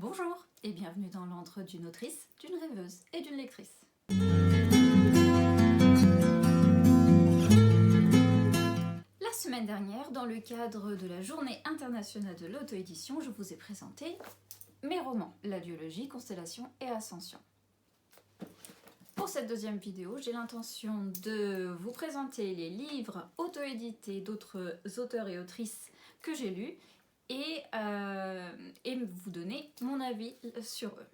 Bonjour et bienvenue dans l'antre d'une autrice, d'une rêveuse et d'une lectrice. La semaine dernière, dans le cadre de la Journée internationale de l'auto-édition, je vous ai présenté mes romans, La duologie, Constellation et Ascension. Pour cette deuxième vidéo, j'ai l'intention de vous présenter les livres auto-édités d'autres auteurs et autrices que j'ai lus et vous donner mon avis sur eux.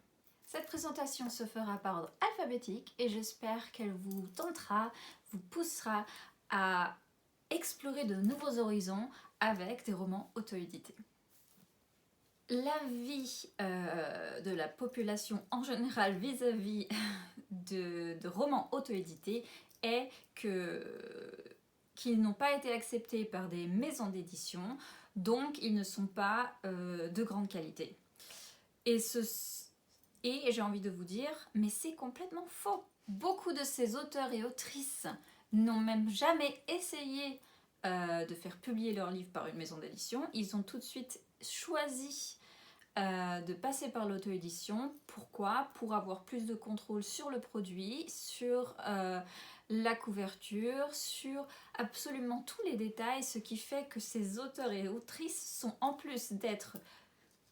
Cette présentation se fera par ordre alphabétique et j'espère qu'elle vous tentera, vous poussera à explorer de nouveaux horizons avec des romans auto-édités. L'avis de la population en général vis-à-vis de romans auto-édités est qu'ils n'ont pas été acceptés par des maisons d'édition, donc ils ne sont pas de grande qualité. Et j'ai envie de vous dire, mais c'est complètement faux. Beaucoup de ces auteurs et autrices n'ont même jamais essayé de faire publier leur livre par une maison d'édition. Ils ont tout de suite choisi de passer par l'auto-édition. Pourquoi ? Pour avoir plus de contrôle sur le produit, sur la couverture, sur absolument tous les détails, ce qui fait que ces auteurs et autrices sont, en plus d'être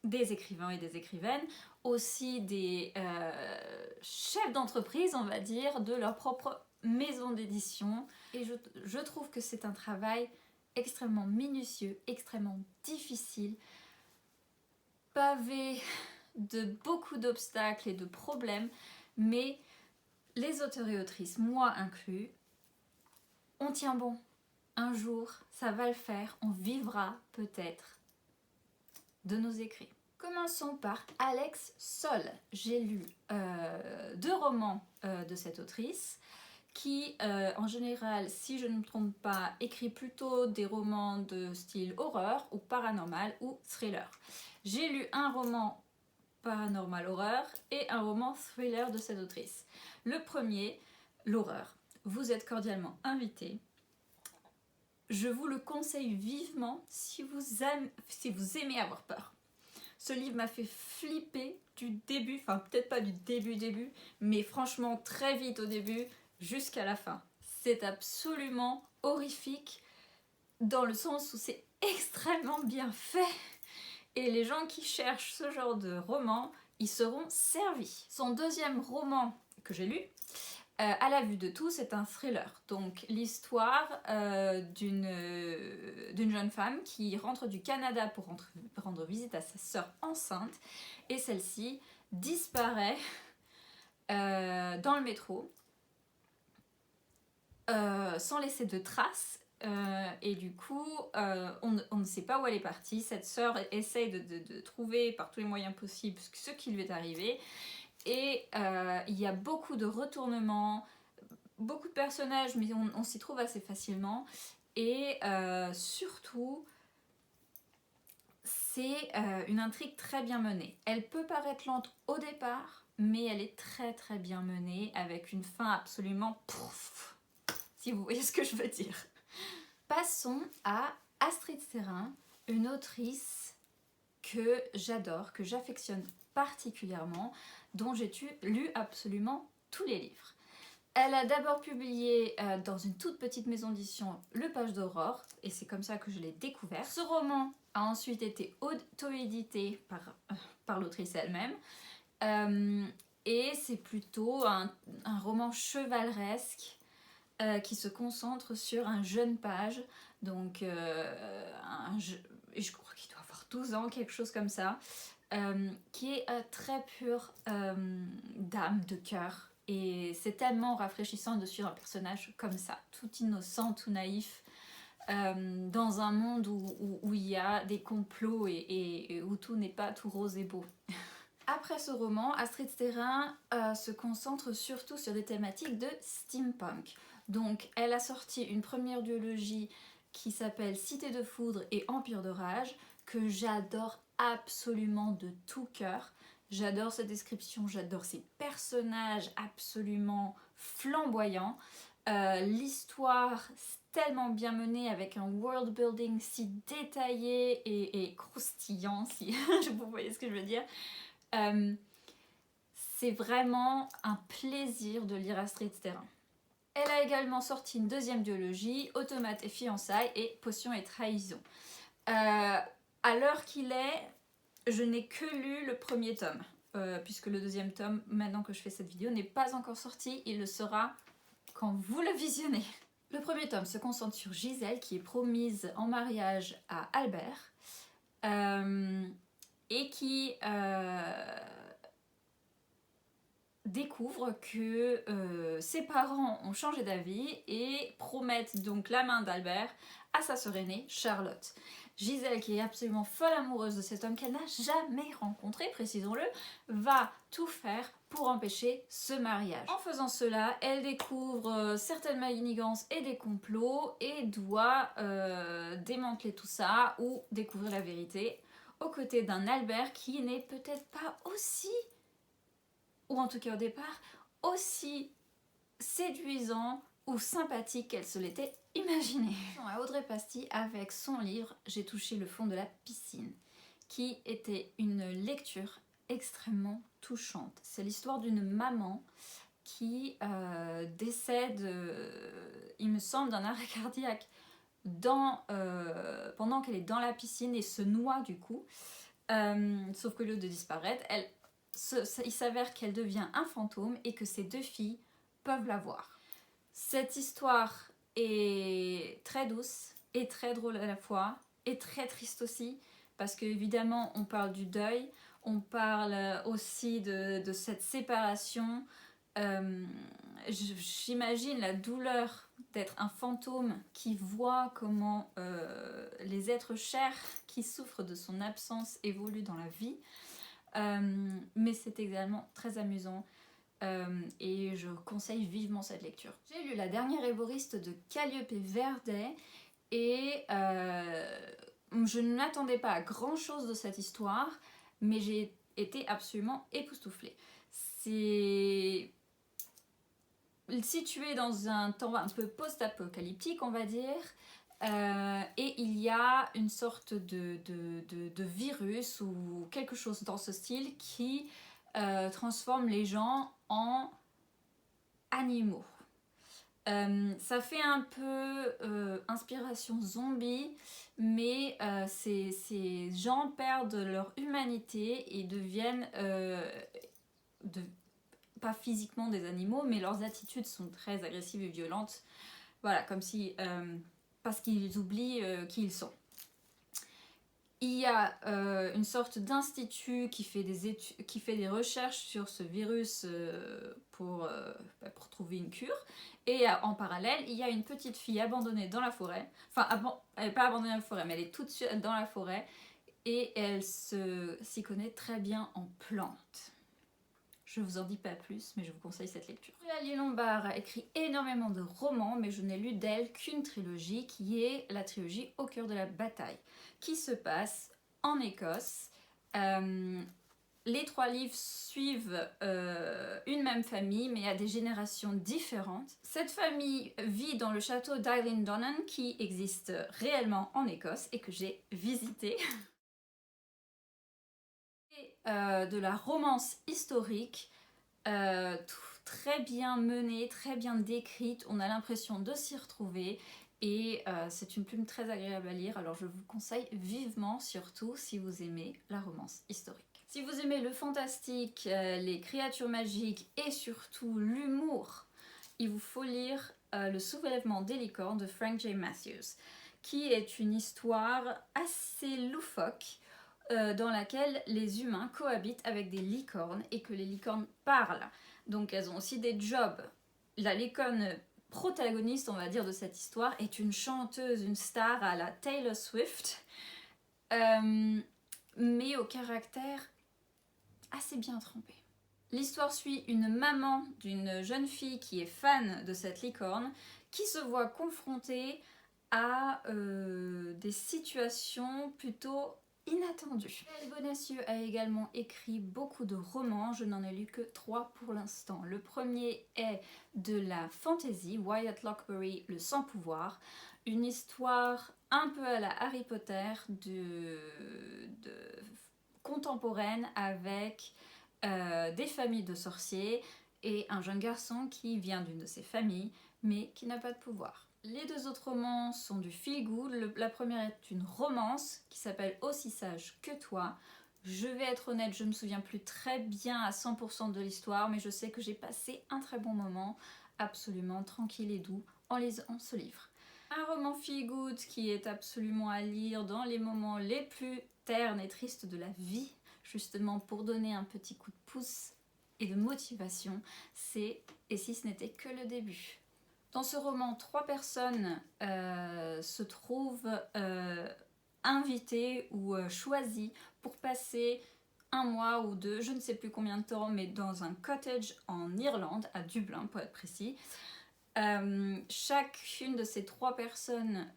des écrivains et des écrivaines, aussi des chefs d'entreprise, on va dire, de leur propre maison d'édition. Et je trouve que c'est un travail extrêmement minutieux, extrêmement difficile, pavé de beaucoup d'obstacles et de problèmes, mais les auteurs et autrices, moi inclus, on tient bon. Un jour, ça va le faire, on vivra peut-être de nos écrits. Commençons par Alex Soll. J'ai lu 2 romans de cette autrice qui, en général, si je ne me trompe pas, écrit plutôt des romans de style horreur ou paranormal ou thriller. J'ai lu un roman paranormal horreur et un roman thriller de cette autrice. Le premier, l'horreur. Vous êtes cordialement invités. Je vous le conseille vivement si vous aimez avoir peur. Ce livre m'a fait flipper du début, enfin peut-être pas du début, mais franchement très vite au début jusqu'à la fin. C'est absolument horrifique dans le sens où c'est extrêmement bien fait. Et les gens qui cherchent ce genre de roman, ils seront servis. Son deuxième roman que j'ai lu, À la vue de tous, c'est un thriller. Donc l'histoire d'une jeune femme qui rentre du Canada pour rendre visite à sa sœur enceinte. Et celle-ci disparaît dans le métro sans laisser de traces. Et du coup, on ne sait pas où elle est partie. Cette sœur essaye de trouver par tous les moyens possibles ce qui lui est arrivé. Et il y a beaucoup de retournements, beaucoup de personnages, mais on s'y trouve assez facilement. Et surtout, c'est une intrigue très bien menée. Elle peut paraître lente au départ, mais elle est très très bien menée, avec une fin absolument pouf, si vous voyez ce que je veux dire. Passons à Astrid Serrin, une autrice que j'adore, que j'affectionne particulièrement, dont j'ai lu absolument tous les livres. Elle a d'abord publié dans une toute petite maison d'édition Le Page d'Aurore, et c'est comme ça que je l'ai découvert. Ce roman a ensuite été auto-édité par l'autrice elle-même, et c'est plutôt un roman chevaleresque qui se concentre sur un jeune page, donc je crois qu'il doit avoir 12 ans, quelque chose comme ça, qui est très pur d'âme, de cœur. Et c'est tellement rafraîchissant de suivre un personnage comme ça, tout innocent, tout naïf, dans un monde où il y a des complots et où tout n'est pas tout rose et beau. Après ce roman, Astrid Serrin se concentre surtout sur des thématiques de steampunk. Donc elle a sorti une première duologie qui s'appelle Cité de foudre et Empire de rage, que j'adore absolument de tout cœur. J'adore sa description, j'adore ses personnages absolument flamboyants. L'histoire tellement bien menée avec un world building si détaillé et croustillant, si vous voyez ce que je veux dire. C'est vraiment un plaisir de lire Astrid Sterrin. Elle a également sorti une deuxième duologie, Automates et fiançailles et Potions et trahison. À l'heure qu'il est, je n'ai que lu le premier tome, puisque le deuxième tome, maintenant que je fais cette vidéo, n'est pas encore sorti. Il le sera quand vous le visionnez. Le premier tome se concentre sur Gisèle, qui est promise en mariage à Albert, et qui découvre que ses parents ont changé d'avis et promettent donc la main d'Albert à sa sœur aînée, Charlotte. Gisèle, qui est absolument folle amoureuse de cet homme qu'elle n'a jamais rencontré, précisons-le, va tout faire pour empêcher ce mariage. En faisant cela, elle découvre certaines manigances et des complots et doit démanteler tout ça ou découvrir la vérité aux côtés d'un Albert qui n'est peut-être pas aussi, ou en tout cas au départ, aussi séduisant ou sympathique qu'elle se l'était imaginé. À Audrey Pasty avec son livre J'ai touché le fond de la piscine, qui était une lecture extrêmement touchante. C'est l'histoire d'une maman qui décède, il me semble, d'un arrêt cardiaque pendant qu'elle est dans la piscine et se noie du coup. Sauf qu'au lieu de disparaître, il s'avère qu'elle devient un fantôme et que ses deux filles peuvent la voir. Cette histoire est très douce et très drôle à la fois, et très triste aussi, parce qu'évidemment on parle du deuil, on parle aussi de cette séparation. J'imagine la douleur d'être un fantôme qui voit comment les êtres chers qui souffrent de son absence évoluent dans la vie. Mais c'est également très amusant. Et je conseille vivement cette lecture. J'ai lu La dernière héboriste de Calliope Verdet et je ne m'attendais pas à grand chose de cette histoire, mais j'ai été absolument époustouflée. C'est situé dans un temps un peu post-apocalyptique, on va dire, et il y a une sorte de virus ou quelque chose dans ce style qui transforme les gens en animaux. Ça fait un peu inspiration zombie, mais ces gens perdent leur humanité et deviennent, pas physiquement des animaux, mais leurs attitudes sont très agressives et violentes. Voilà, comme si, parce qu'ils oublient qui ils sont. Il y a une sorte d'institut qui fait des recherches sur ce virus pour trouver une cure. Et en parallèle, il y a une petite fille abandonnée dans la forêt. Enfin, elle n'est pas abandonnée dans la forêt, mais elle est toute seule dans la forêt. Et elle s'y connaît très bien en plantes. Je ne vous en dis pas plus, mais je vous conseille cette lecture. Eulalie Lombard a écrit énormément de romans, mais je n'ai lu d'elle qu'une trilogie, qui est la trilogie Au cœur de la bataille, qui se passe en Écosse. Les 3 livres suivent une même famille, mais à des générations différentes. Cette famille vit dans le château d'Eilean qui existe réellement en Écosse et que j'ai visité. De la romance historique, très bien menée, très bien décrite, on a l'impression de s'y retrouver et c'est une plume très agréable à lire, alors je vous conseille vivement, surtout si vous aimez la romance historique. Si vous aimez le fantastique, les créatures magiques et surtout l'humour, il vous faut lire Le soulèvement des licornes de Frank J. Matthews, qui est une histoire assez loufoque, dans laquelle les humains cohabitent avec des licornes et que les licornes parlent. Donc elles ont aussi des jobs. La licorne protagoniste, on va dire, de cette histoire est une chanteuse, une star à la Taylor Swift, mais au caractère assez bien trempé. L'histoire suit une maman d'une jeune fille qui est fan de cette licorne, qui se voit confrontée à des situations plutôt inattendu. Gaël Bonacieux a également écrit beaucoup de romans, je n'en ai lu que 3 pour l'instant. Le premier est de la fantasy, Wyatt Lockbury, Le Sans Pouvoir, une histoire un peu à la Harry Potter contemporaine avec des familles de sorciers et un jeune garçon qui vient d'une de ces familles mais qui n'a pas de pouvoir. Les deux autres romans sont du feel good. La première est une romance qui s'appelle Aussi sage que toi. Je vais être honnête, je ne me souviens plus très bien à 100% de l'histoire, mais je sais que j'ai passé un très bon moment, absolument tranquille et doux, en lisant ce livre. Un roman feel good qui est absolument à lire dans les moments les plus ternes et tristes de la vie, justement pour donner un petit coup de pouce et de motivation, c'est « Et si ce n'était que le début ». Dans ce roman, 3 personnes se trouvent invitées ou choisies pour passer 1 mois ou 2, je ne sais plus combien de temps, mais dans un cottage en Irlande, à Dublin pour être précis. Chacune de ces 3 personnes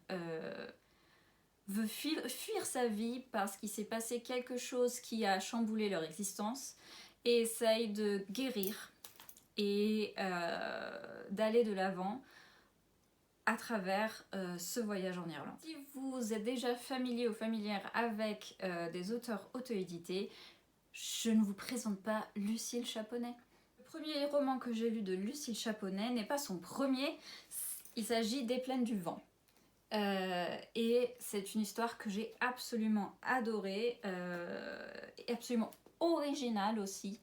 veut fuir sa vie parce qu'il s'est passé quelque chose qui a chamboulé leur existence et essaye de guérir et d'aller de l'avant à travers ce voyage en Irlande. Si vous êtes déjà familier ou familière avec des auteurs auto-édités, je ne vous présente pas Lucille Chaponnet. Le premier roman que j'ai lu de Lucille Chaponnet n'est pas son premier, il s'agit des Plaines du Vent. Et c'est une histoire que j'ai absolument adorée, et absolument originale aussi,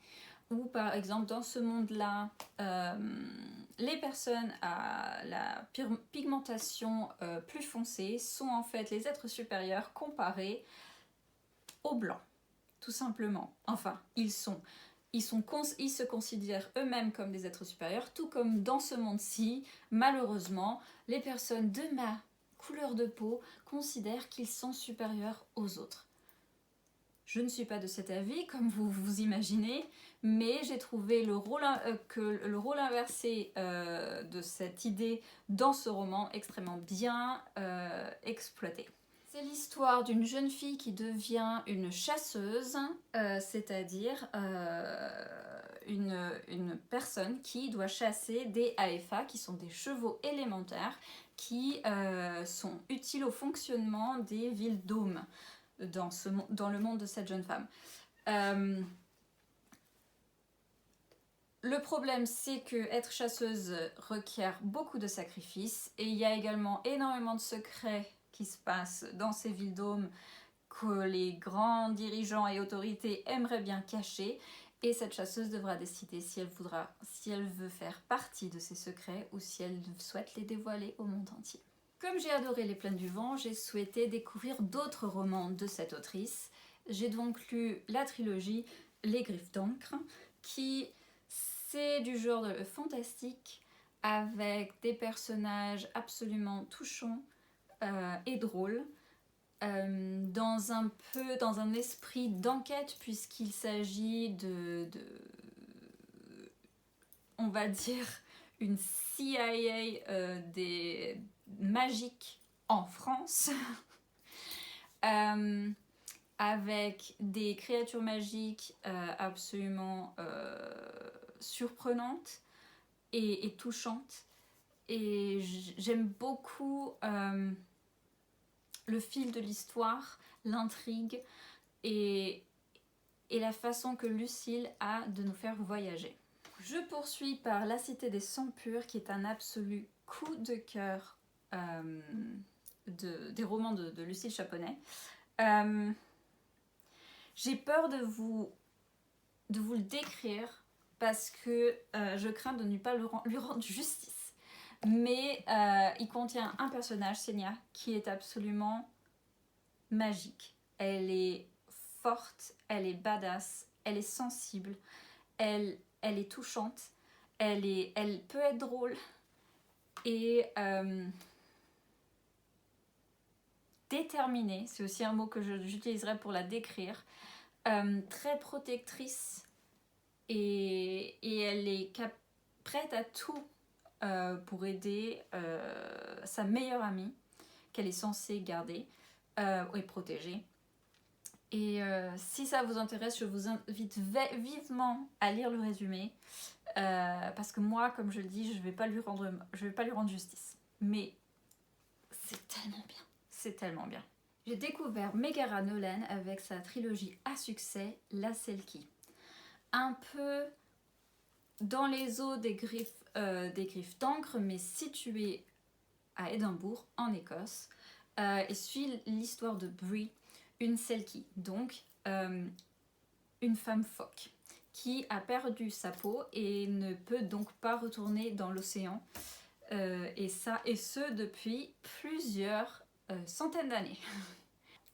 où par exemple dans ce monde-là, les personnes à la pigmentation plus foncée sont en fait les êtres supérieurs comparés aux blancs, tout simplement. Enfin, ils se considèrent eux-mêmes comme des êtres supérieurs, tout comme dans ce monde-ci, malheureusement, les personnes de ma couleur de peau considèrent qu'ils sont supérieurs aux autres. Je ne suis pas de cet avis, comme vous vous imaginez, mais j'ai trouvé que le rôle inversé de cette idée dans ce roman extrêmement bien exploité. C'est l'histoire d'une jeune fille qui devient une chasseuse, c'est-à-dire une personne qui doit chasser des AFA, qui sont des chevaux élémentaires, qui sont utiles au fonctionnement des villes dômes dans le monde de cette jeune femme. Le problème, c'est que être chasseuse requiert beaucoup de sacrifices et il y a également énormément de secrets qui se passent dans ces villes dômes que les grands dirigeants et autorités aimeraient bien cacher, et cette chasseuse devra décider si elle veut faire partie de ces secrets ou si elle souhaite les dévoiler au monde entier. Comme j'ai adoré Les Plaines du Vent, j'ai souhaité découvrir d'autres romans de cette autrice. J'ai donc lu la trilogie Les Griffes d'encre, qui c'est du genre de fantastique avec des personnages absolument touchants et drôles, dans un esprit d'enquête, puisqu'il s'agit on va dire, une CIA des magiques en France, avec des créatures magiques absolument surprenantes et touchantes. Et j'aime beaucoup le fil de l'histoire, l'intrigue et la façon que Lucille a de nous faire voyager. Je poursuis par La Cité des Sangs Purs, qui est un absolu coup de cœur des romans de Lucille Chaponnet. J'ai peur de vous le décrire parce que je crains de ne pas lui rendre justice. Mais il contient un personnage, Senya, qui est absolument magique. Elle est forte, elle est badass, elle est sensible, elle est touchante, elle peut être drôle et déterminée, c'est aussi un mot que j'utiliserai pour la décrire, très protectrice et elle est prête à tout pour aider sa meilleure amie qu'elle est censée garder et protéger. Et si ça vous intéresse, je vous invite vivement à lire le résumé parce que moi, comme je le dis, je vais pas lui rendre justice. Mais c'est tellement bien, c'est tellement bien. J'ai découvert Megara Nolan avec sa trilogie à succès, La Selkie. Un peu dans les eaux des griffes d'encre, mais située à Édimbourg, en Écosse, et suit l'histoire de Bree, une Selkie, donc une femme phoque, qui a perdu sa peau et ne peut donc pas retourner dans l'océan, et ce depuis plusieurs centaines d'années.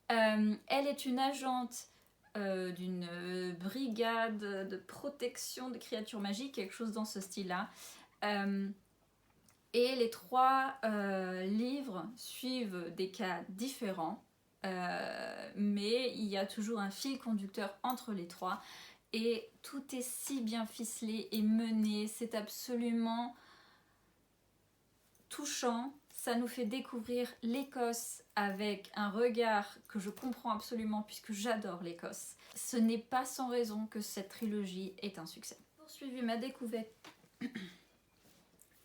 Elle est une agente d'une brigade de protection des créatures magiques, quelque chose dans ce style-là. Et les 3 livres suivent des cas différents, mais il y a toujours un fil conducteur entre les 3. Et tout est si bien ficelé et mené, c'est absolument touchant. Ça nous fait découvrir l'Écosse avec un regard que je comprends absolument puisque j'adore l'Écosse. Ce n'est pas sans raison que cette trilogie est un succès.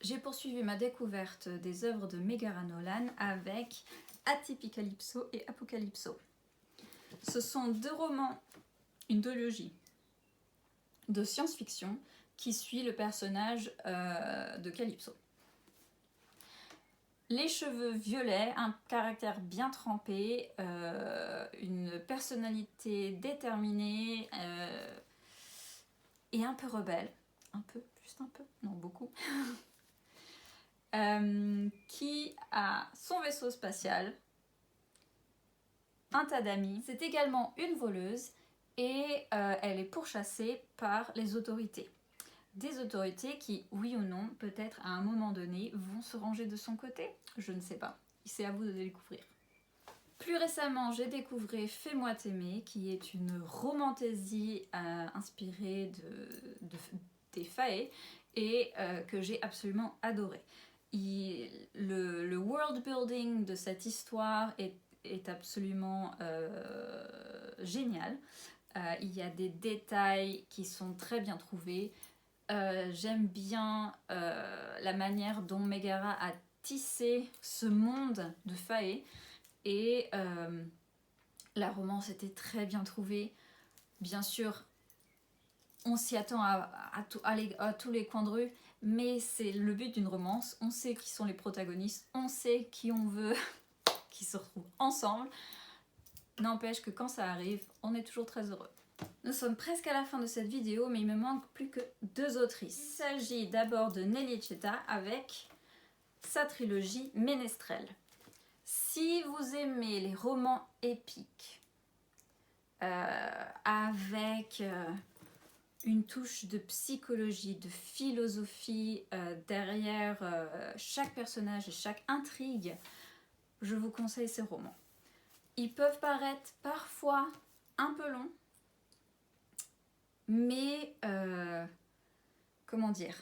J'ai poursuivi ma découverte des œuvres de Megara Nolan avec Atypicalypso et Apocalypso. Ce sont 2 romans, une duologie de science-fiction qui suit le personnage de Calypso. Les cheveux violets, un caractère bien trempé, une personnalité déterminée et un peu rebelle. Un peu, juste un peu, non beaucoup. Qui a son vaisseau spatial, un tas d'amis. C'est également une voleuse et elle est pourchassée par les autorités. Des autorités qui, oui ou non, peut-être à un moment donné, vont se ranger de son côté. Je ne sais pas. C'est à vous de découvrir. Plus récemment, j'ai découvert Fais-moi t'aimer, qui est une romantaisie inspirée des Fae et que j'ai absolument adoré. Le world building de cette histoire est absolument génial. Il y a des détails qui sont très bien trouvés. J'aime bien la manière dont Megara a tissé ce monde de Fae et la romance était très bien trouvée. Bien sûr, on s'y attend à tous les coins de rue, mais c'est le but d'une romance. On sait qui sont les protagonistes, on sait qui on veut qu'ils se retrouvent ensemble. N'empêche que quand ça arrive, on est toujours très heureux. Nous sommes presque à la fin de cette vidéo, mais il me manque plus que 2 autrices. Il s'agit d'abord de Nelly Cheta avec sa trilogie Ménestrel. Si vous aimez les romans épiques, avec une touche de psychologie, de philosophie derrière chaque personnage et chaque intrigue, je vous conseille ces romans. Ils peuvent paraître parfois un peu longs, mais comment dire,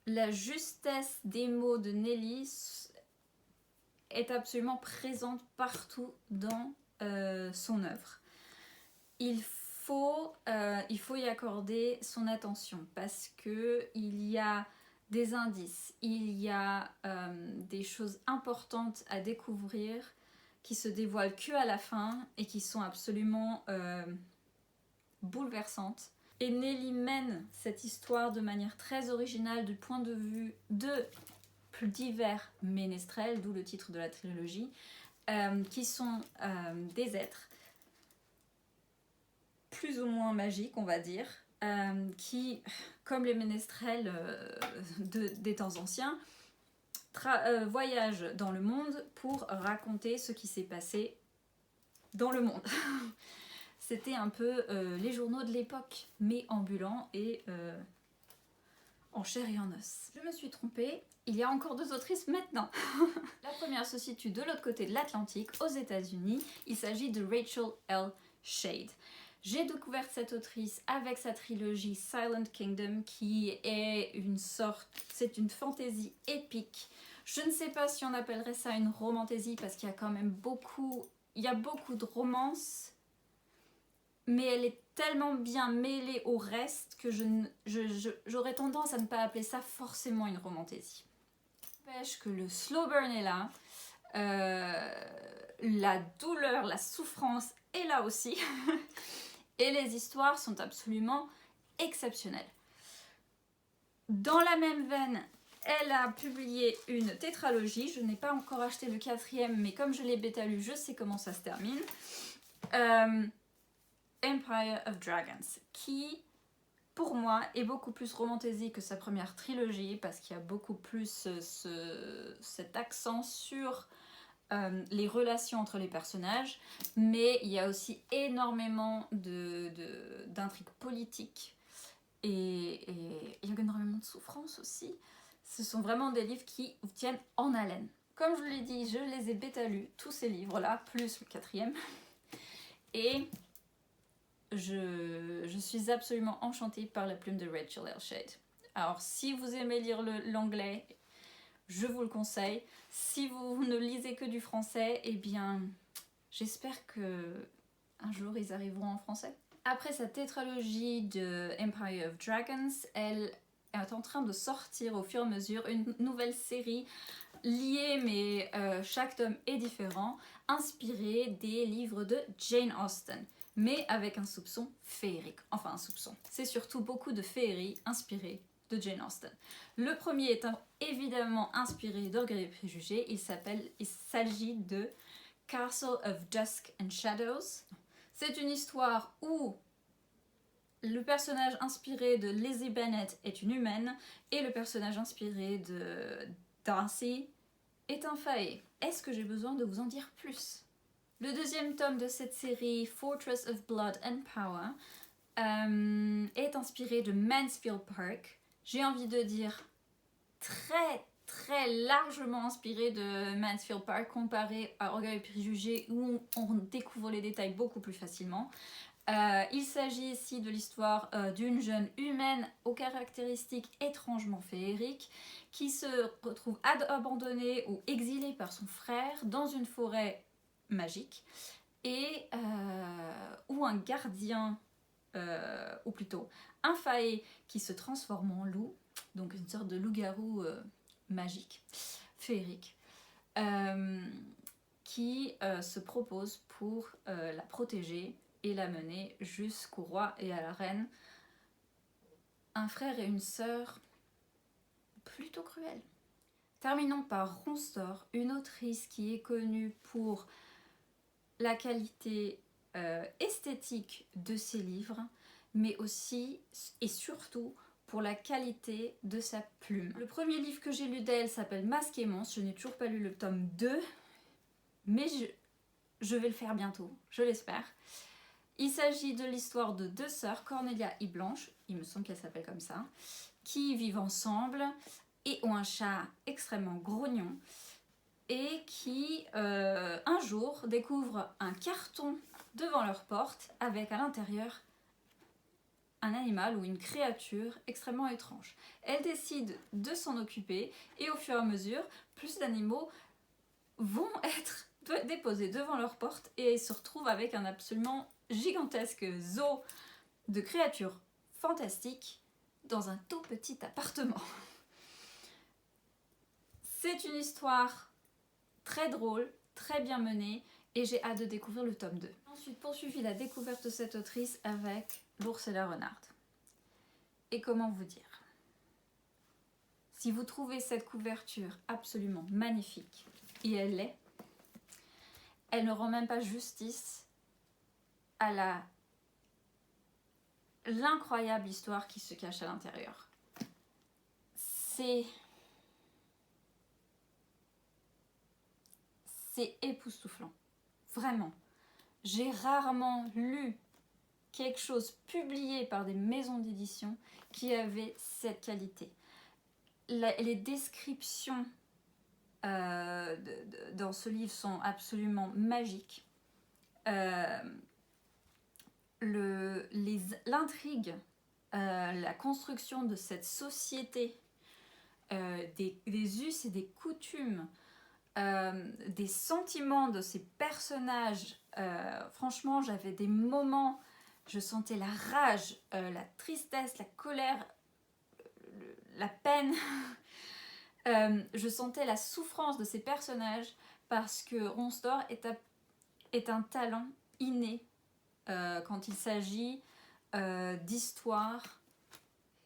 la justesse des mots de Nelly est absolument présente partout dans son œuvre. Il faut y accorder son attention parce que il y a des indices, il y a des choses importantes à découvrir qui se dévoilent que à la fin et qui sont absolument bouleversantes. Et Nelly mène cette histoire de manière très originale du point de vue de plus divers ménestrels, d'où le titre de la trilogie, qui sont des êtres plus ou moins magiques, on va dire, qui, comme les ménestrels des temps anciens, voyagent dans le monde pour raconter ce qui s'est passé dans le monde. C'était un peu les journaux de l'époque, mais ambulants et en chair et en os. Je me suis trompée, il y a encore 2 autrices maintenant. La première se situe de l'autre côté de l'Atlantique, aux États-Unis. Il s'agit de Rachel L. Shade. J'ai découvert cette autrice avec sa trilogie Silent Kingdom, qui est c'est une fantaisie épique. Je ne sais pas si on appellerait ça une romantaisie parce qu'il y a quand même beaucoup de romance, mais elle est tellement bien mêlée au reste que j'aurais tendance à ne pas appeler ça forcément une romantaisie. N'empêche que le slow burn est là. La douleur, la souffrance est là aussi. Et les histoires sont absolument exceptionnelles. Dans la même veine, elle a publié une tétralogie. Je n'ai pas encore acheté le 4e, mais comme je l'ai bêta lu, je sais comment ça se termine. Empire of Dragons, qui, pour moi, est beaucoup plus romantasy que sa première trilogie, parce qu'il y a beaucoup plus cet accent sur les relations entre les personnages, mais il y a aussi énormément d'intrigues politiques et il y a énormément de souffrance aussi. Ce sont vraiment des livres qui vous tiennent en haleine. Comme je vous l'ai dit, je les ai bêta lus, tous ces livres-là, plus le 4e. Et je suis absolument enchantée par la plume de Rachel L. Shade. Alors, si vous aimez lire l'anglais, je vous le conseille. Si vous ne lisez que du français, eh bien, j'espère que un jour ils arriveront en français. Après sa tétralogie de Empire of Dragons, elle est en train de sortir au fur et à mesure une nouvelle série liée, mais chaque tome est différent, inspirée des livres de Jane Austen, mais avec un soupçon féerique. Enfin, un soupçon. C'est surtout beaucoup de féerie inspirée de Jane Austen. Le premier étant évidemment inspiré d'Orgueil et Préjugés, il s'agit de Castle of Dusk and Shadows. C'est une histoire où le personnage inspiré de Lizzie Bennet est une humaine et le personnage inspiré de Darcy est un fae. Est-ce que j'ai besoin de vous en dire plus? Le deuxième tome de cette série, Fortress of Blood and Power, est inspiré de Mansfield Park. J'ai envie de dire très largement inspiré de Mansfield Park comparé à Orgueil et Préjugés où on découvre les détails beaucoup plus facilement. Il s'agit ici de l'histoire d'une jeune humaine aux caractéristiques étrangement féeriques qui se retrouve abandonnée ou exilée par son frère dans une forêt magique et où un gardien, ou plutôt un fae qui se transforme en loup, donc une sorte de loup-garou magique, féerique, qui se propose pour la protéger et la mener jusqu'au roi et à la reine. Un frère et une sœur plutôt cruels. Terminons par Ronstor, une autrice qui est connue pour la qualité esthétique de ses livres, mais aussi et surtout pour la qualité de sa plume. Le premier livre que j'ai lu d'elle s'appelle Masque et Monstre. Je n'ai toujours pas lu le tome 2, mais je vais le faire bientôt, je l'espère. Il s'agit de l'histoire de deux sœurs, Cornelia et Blanche, il me semble qu'elles s'appellent comme ça, qui vivent ensemble et ont un chat extrêmement grognon et qui, un jour, découvrent un carton devant leur porte avec à l'intérieur un animal ou une créature extrêmement étrange. Elles décident de s'en occuper et au fur et à mesure, plus d'animaux vont être déposés devant leur porte et se retrouvent avec un absolument gigantesque zoo de créatures fantastiques dans un tout petit appartement. C'est une histoire très drôle, très bien menée et j'ai hâte de découvrir le tome 2. Ensuite, poursuivi la découverte de cette autrice avec L'Ours et la Renarde. Et comment vous dire? Si vous trouvez cette couverture absolument magnifique, et elle l'est, elle ne rend même pas justice à l'incroyable histoire qui se cache à l'intérieur. C'est époustouflant, vraiment. J'ai rarement lu quelque chose publié par des maisons d'édition qui avait cette qualité. Les descriptions dans ce livre sont absolument magiques. L'intrigue, la construction de cette société, des us et des coutumes, des sentiments de ces personnages, franchement j'avais des moments, je sentais la rage, la tristesse, la colère, la peine. Je sentais la souffrance de ces personnages parce que Ronstor est un talent inné quand il s'agit d'histoires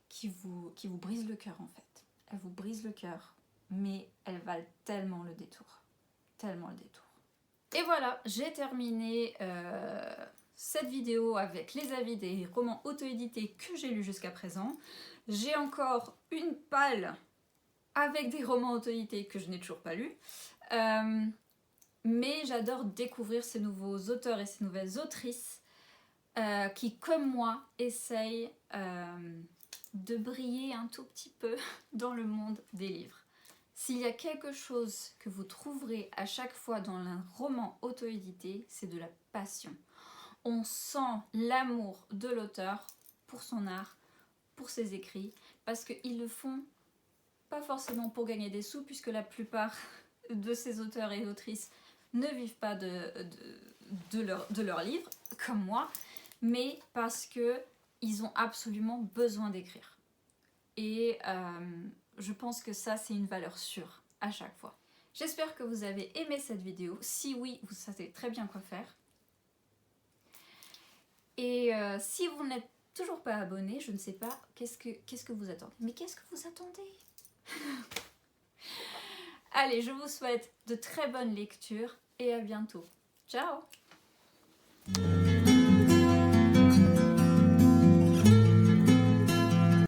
qui vous brisent le cœur en fait. Elles vous brisent le cœur, mais elles valent tellement le détour. Tellement le détour. Et voilà, j'ai terminé cette vidéo avec les avis des romans auto-édités que j'ai lus jusqu'à présent. J'ai encore une palle avec des romans auto-édités que je n'ai toujours pas lus. Mais j'adore découvrir ces nouveaux auteurs et ces nouvelles autrices qui, comme moi, essayent de briller un tout petit peu dans le monde des livres. S'il y a quelque chose que vous trouverez à chaque fois dans un roman auto-édité, c'est de la passion. On sent l'amour de l'auteur pour son art, pour ses écrits, parce qu'ils le font pas forcément pour gagner des sous, puisque la plupart de ces auteurs et autrices ne vivent pas de leurs livres, comme moi, mais parce qu'ils ont absolument besoin d'écrire. Et je pense que ça, c'est une valeur sûre à chaque fois. J'espère que vous avez aimé cette vidéo. Si oui, vous savez très bien quoi faire. Et si vous n'êtes toujours pas abonné, je ne sais pas, qu'est-ce que vous attendez? Mais qu'est-ce que vous attendez? Allez, je vous souhaite de très bonnes lectures et à bientôt. Ciao!